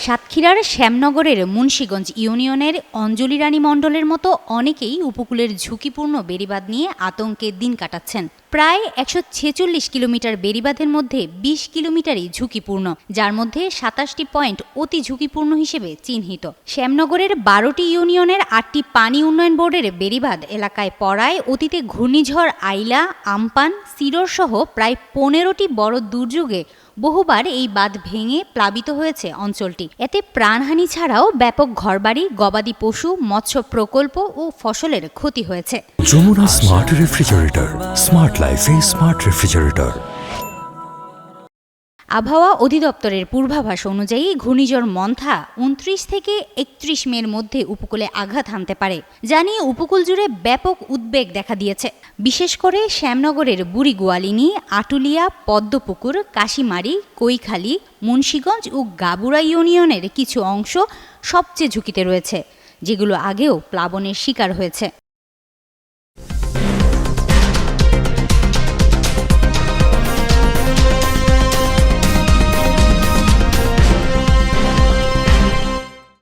সাতক্ষীরার শ্যামনগরের মুন্সীগঞ্জ ইউনিয়নের অঞ্জলি রানী মণ্ডলের মতো অনেকেই উপকূলের ঝুঁকিপূর্ণ বেড়িবাঁধ নিয়ে আতঙ্কে দিন কাটাচ্ছেন। প্রায় ১৪৬ কিলোমিটার বেড়িবাঁধের মধ্যে ২০ কিলোমিটারই ঝুঁকিপূর্ণ, যার মধ্যে ২৭টি পয়েন্ট অতি ঝুঁকিপূর্ণ হিসেবে চিহ্নিত। শ্যামনগরের ১২টি ইউনিয়নের ৮টি পানি উন্নয়ন বোর্ডের বেড়িবাঁধ এলাকায় পড়ায় অতীতে ঘূর্ণিঝড় আইলা, আমপান, সিডর সহ প্রায় ১৫টি বড় দুর্যোগে বহুবার এই বাঁধ ভেঙে প্লাবিত হয়েছে অঞ্চলটি। এতে প্রাণহানি ছাড়াও ব্যাপক ঘরবাড়ি, গবাদি পশু, মৎস্য প্রকল্প ও ফসলের ক্ষতি হয়েছে। যমুনা স্মার্ট রেফ্রিজারেটর, স্মার্ট লাইফে স্মার্ট রেফ্রিজারেটর। আবহাওয়া অধিদপ্তরের পূর্বাভাস অনুযায়ী ঘূর্ণিঝড় মন্থা ২৯ থেকে ৩১ মের মধ্যে উপকূলে আঘাত হানতে পারে, যা নিয়ে উপকূল জুড়ে ব্যাপক উদ্বেগ দেখা দিয়েছে। বিশেষ করে শ্যামনগরের বুড়িগোয়ালিনী, আটুলিয়া, পদ্মপুকুর, কাশিমারি, কৈখালী, মুন্সীগঞ্জ ও গাবুড়া ইউনিয়নের কিছু অংশ সবচেয়ে ঝুঁকিতে রয়েছে, যেগুলো আগেও প্লাবনের শিকার হয়েছে।